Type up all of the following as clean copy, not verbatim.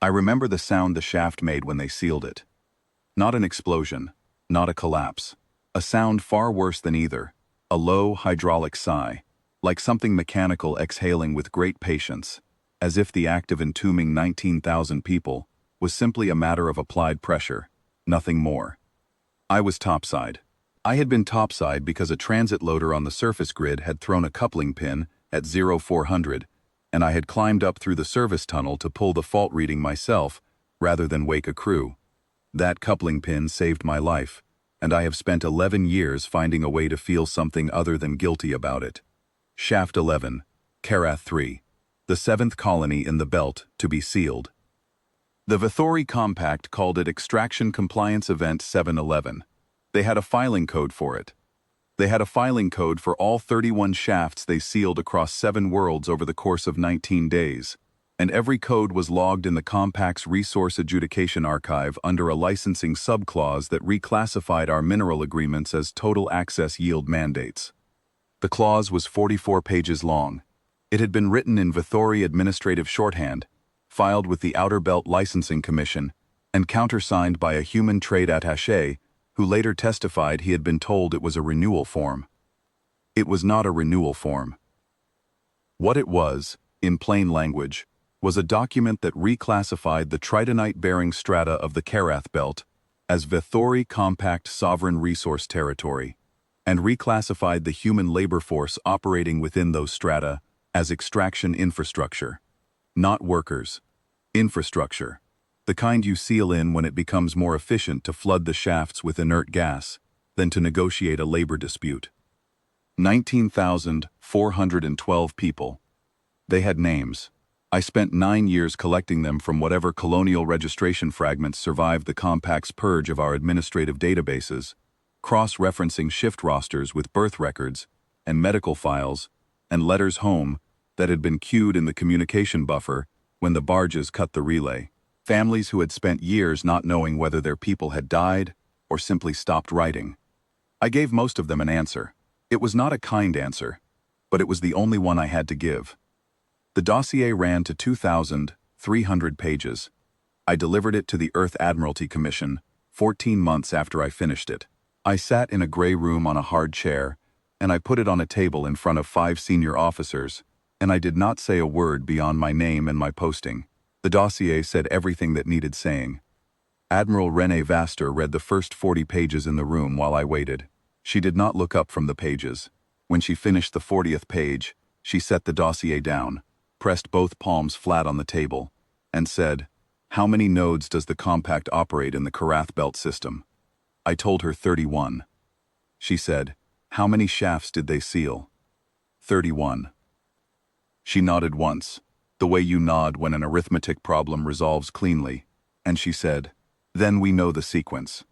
I remember the sound the shaft made when they sealed it. Not an explosion, not a collapse. A sound far worse than either, a low hydraulic sigh, like something mechanical exhaling with great patience, as if the act of entombing 19,000 people was simply a matter of applied pressure, nothing more. I was topside. I had been topside because a transit loader on the surface grid had thrown a coupling pin at 0400, and I had climbed up through the service tunnel to pull the fault reading myself rather than wake a crew. That coupling pin saved my life, and I have spent 11 years finding a way to feel something other than guilty about it. Shaft 11, Karath 3, the 7th colony in the belt to be sealed. The Vithori Compact called it Extraction Compliance Event 711. They had a filing code for it. They had a filing code for all 31 shafts they sealed across 7 worlds over the course of 19 days, and every code was logged in the Compact's Resource Adjudication Archive under a licensing subclause that reclassified our mineral agreements as total access yield mandates. The clause was 44 pages long. It had been written in Vithori administrative shorthand, filed with the Outer Belt Licensing Commission, and countersigned by a human trade attaché who later testified he had been told it was a renewal form. It was not a renewal form. What it was, in plain language, was a document that reclassified the tritonite-bearing strata of the Karath Belt as Vithori Compact Sovereign Resource Territory, and reclassified the human labor force operating within those strata as extraction infrastructure. Not workers. Infrastructure. The kind you seal in when it becomes more efficient to flood the shafts with inert gas than to negotiate a labor dispute. 19,412 people. They had names. I spent 9 years collecting them from whatever colonial registration fragments survived the Compact's purge of our administrative databases, cross-referencing shift rosters with birth records and medical files and letters home that had been queued in the communication buffer when the barges cut the relay. Families who had spent years not knowing whether their people had died or simply stopped writing. I gave most of them an answer. It was not a kind answer, but it was the only one I had to give. The dossier ran to 2,300 pages. I delivered it to the Earth Admiralty Commission 14 months after I finished it. I sat in a gray room on a hard chair, and I put it on a table in front of 5 senior officers, and I did not say a word beyond my name and my posting. The dossier said everything that needed saying. Admiral Renee Vaster read the first 40 pages in the room while I waited. She did not look up from the pages. When she finished the 40th page, she set the dossier down, pressed both palms flat on the table, and said, "How many nodes does the Compact operate in the Karath Belt system?" I told her 31. She said, "How many shafts did they seal?" 31. She nodded once, the way you nod when an arithmetic problem resolves cleanly, and she said, "Then we know the sequence."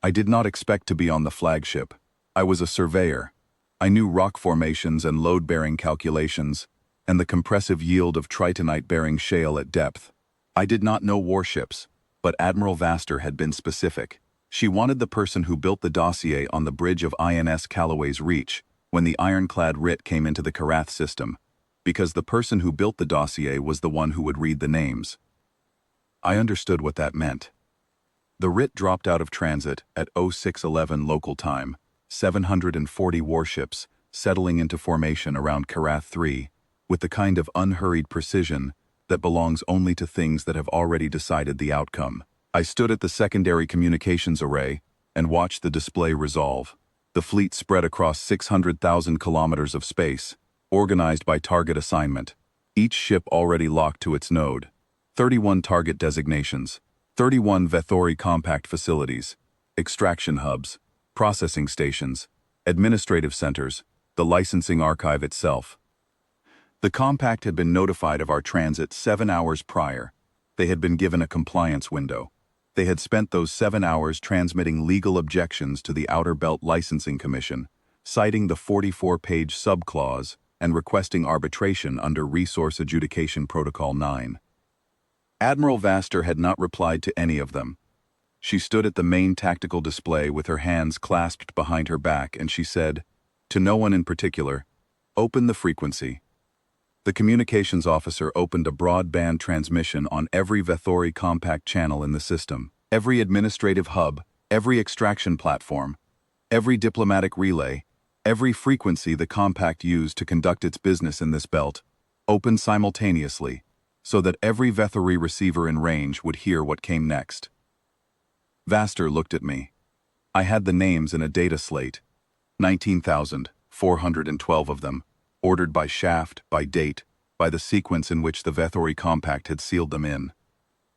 I did not expect to be on the flagship. I was a surveyor. I knew rock formations and load-bearing calculations, and the compressive yield of tritonite-bearing shale at depth. I did not know warships, but Admiral Vaster had been specific. She wanted the person who built the dossier on the bridge of INS Callaway's Reach when the Ironclad Writ came into the Karath system, because the person who built the dossier was the one who would read the names. I understood what that meant. The Writ dropped out of transit at 0611 local time, 740 warships settling into formation around Karath 3, with the kind of unhurried precision that belongs only to things that have already decided the outcome. I stood at the secondary communications array and watched the display resolve. The fleet spread across 600,000 kilometers of space, organized by target assignment, each ship already locked to its node. 31 target designations, 31 Vithori Compact facilities, extraction hubs, processing stations, administrative centers, the licensing archive itself. The Compact had been notified of our transit 7 hours prior. They had been given a compliance window. They had spent those 7 hours transmitting legal objections to the Outer Belt Licensing Commission, citing the 44-page subclause and requesting arbitration under Resource Adjudication Protocol 9. Admiral Vaster had not replied to any of them. She stood at the main tactical display with her hands clasped behind her back, and she said, to no one in particular, "Open the frequency." The communications officer opened a broadband transmission on every Vethori compact channel in the system, every administrative hub, every extraction platform, every diplomatic relay, every frequency the compact used to conduct its business in this belt, opened simultaneously, so that every Vethori receiver in range would hear what came next. Vaster looked at me. I had the names in a data slate, 19,412 of them, ordered by shaft, by date, by the sequence in which the Vethori compact had sealed them in.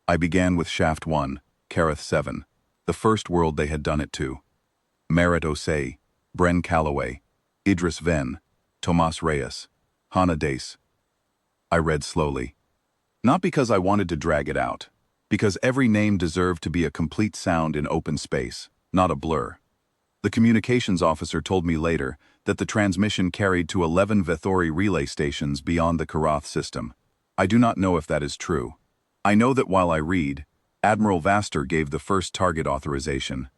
I began with Shaft 1, Kareth 7, the first world they had done it to. Merritt Osei, Bren Calloway, Idris Ven, Tomas Reyes, Hannah Dace. I read slowly. Not because I wanted to drag it out, because every name deserved to be a complete sound in open space, not a blur. The communications officer told me later that the transmission carried to 11 Vethori relay stations beyond the Karath system. I do not know if that is true. I know that while I read, Admiral Vaster gave the first target authorization.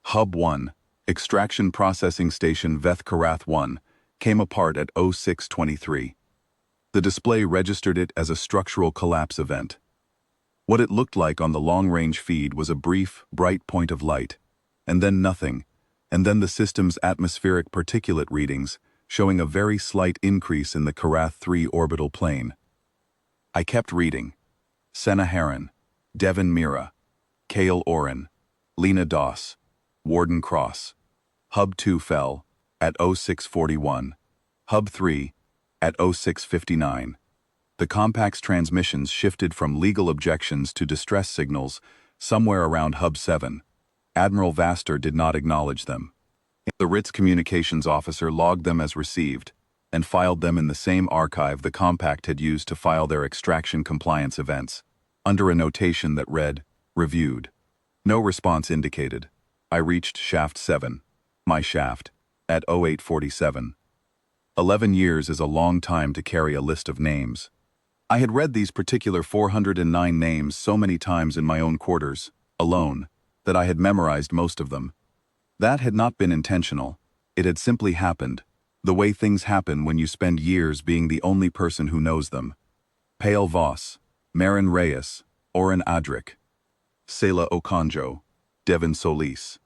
Hub 1, Extraction Processing Station Veth Karath 1, came apart at 0623. The display registered it as a structural collapse event. What it looked like on the long-range feed was a brief, bright point of light, and then nothing, and then the system's atmospheric particulate readings, showing a very slight increase in the Karath 3 orbital plane. I kept reading. Senna Heron, Devin Mira, Cale Oren, Lena Doss, Warden Cross. Hub 2 fell at 0641. Hub 3 at 0659. The compact's transmissions shifted from legal objections to distress signals somewhere around Hub 7. Admiral Vaster did not acknowledge them. The Writ's communications officer logged them as received and filed them in the same archive the compact had used to file their extraction compliance events, under a notation that read, reviewed. No response indicated. I reached Shaft 7, my shaft, at 0847. 11 years is a long time to carry a list of names. I had read these particular 409 names so many times in my own quarters, alone, that I had memorized most of them. That had not been intentional. It had simply happened, the way things happen when you spend years being the only person who knows them. Pale Voss, Marin Reyes, Oren Adric, Sela Okonjo, Devin Solis.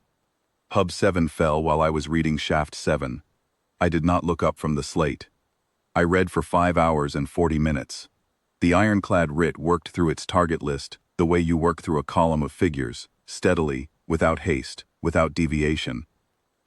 Hub 7 fell while I was reading Shaft 7. I did not look up from the slate. I read for 5 hours and 40 minutes. The Ironclad Writ worked through its target list the way you work through a column of figures, steadily, without haste, without deviation.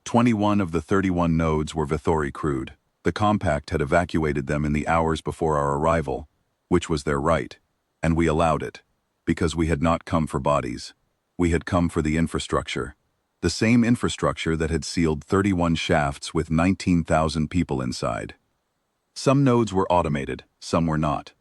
21 of the 31 nodes were Vethori crewed. The compact had evacuated them in the hours before our arrival, which was their right, and we allowed it, because we had not come for bodies. We had come for the infrastructure. The same infrastructure that had sealed 31 shafts with 19,000 people inside. Some nodes were automated, some were not.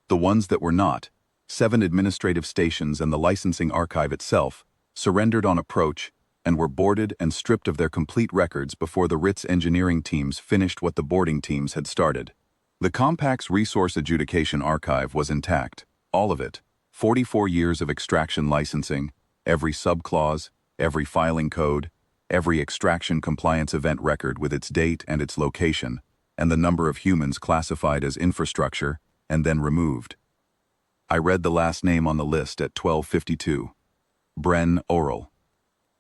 The ones that were not, 7 administrative stations and the licensing archive itself, surrendered on approach and were boarded and stripped of their complete records before the Writ's engineering teams finished what the boarding teams had started. The compact's resource adjudication archive was intact, all of it, 44 years of extraction licensing, every subclause, every filing code, every extraction compliance event record with its date and its location, and the number of humans classified as infrastructure and then removed. I read the last name on the list at 12:52. Bren Oral.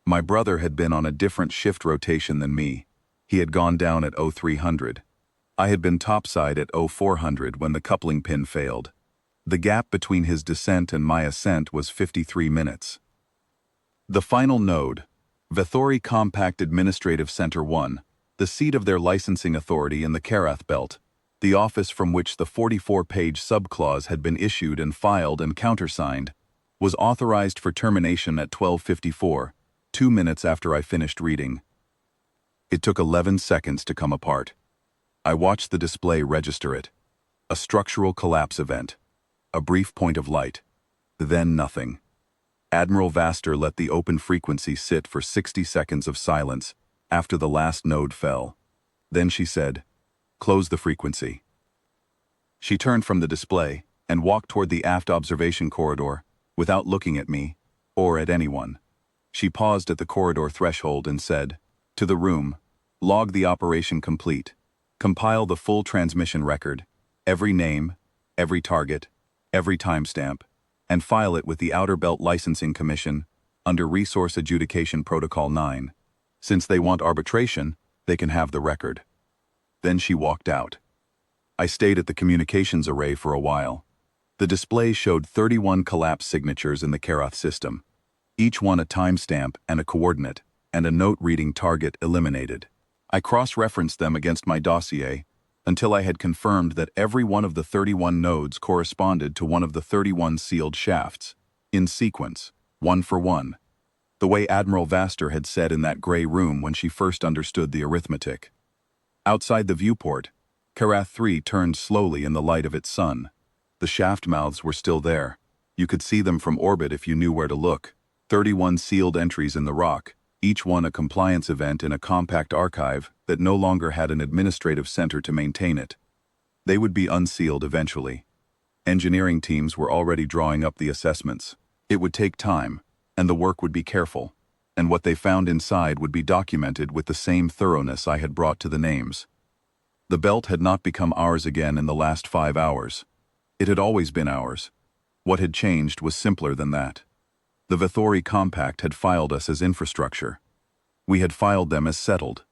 My brother had been on a different shift rotation than me. He had gone down at 0300. I had been topside at 0400 when the coupling pin failed. The gap between his descent and my ascent was 53 minutes. The final node, Vethori Compact Administrative Center 1, the seat of their licensing authority in the Karath Belt, the office from which the 44-page subclause had been issued and filed and countersigned, was authorized for termination at 12:54, 2 minutes after I finished reading. It took 11 seconds to come apart. I watched the display register it. A structural collapse event. A brief point of light. Then nothing. Admiral Vaster let the open frequency sit for 60 seconds of silence after the last node fell. Then she said, "Close the frequency." She turned from the display and walked toward the aft observation corridor without looking at me or at anyone. She paused at the corridor threshold and said, "To the room, log the operation complete, compile the full transmission record, every name, every target, every timestamp, and file it with the Outer Belt Licensing Commission under Resource Adjudication Protocol 9. Since they want arbitration, they can have the record. Then she walked out. I stayed at the communications array for a while. The display showed 31 collapse signatures in the Karath system, each one a timestamp and a coordinate, and a note reading target eliminated. I cross-referenced them against my dossier until I had confirmed that every one of the 31 nodes corresponded to one of the 31 sealed shafts, in sequence, one for one, the way Admiral Vaster had said in that gray room when she first understood the arithmetic. Outside the viewport, Karath 3 turned slowly in the light of its sun. The shaft mouths were still there. You could see them from orbit if you knew where to look. 31 sealed entries in the rock, each one a compliance event in a compact archive that no longer had an administrative center to maintain it. They would be unsealed eventually. Engineering teams were already drawing up the assessments. It would take time, and the work would be careful, and what they found inside would be documented with the same thoroughness I had brought to the names. The belt had not become ours again in the last 5 hours. It had always been ours. What had changed was simpler than that. The Vithori Compact had filed us as infrastructure. We had filed them as settled.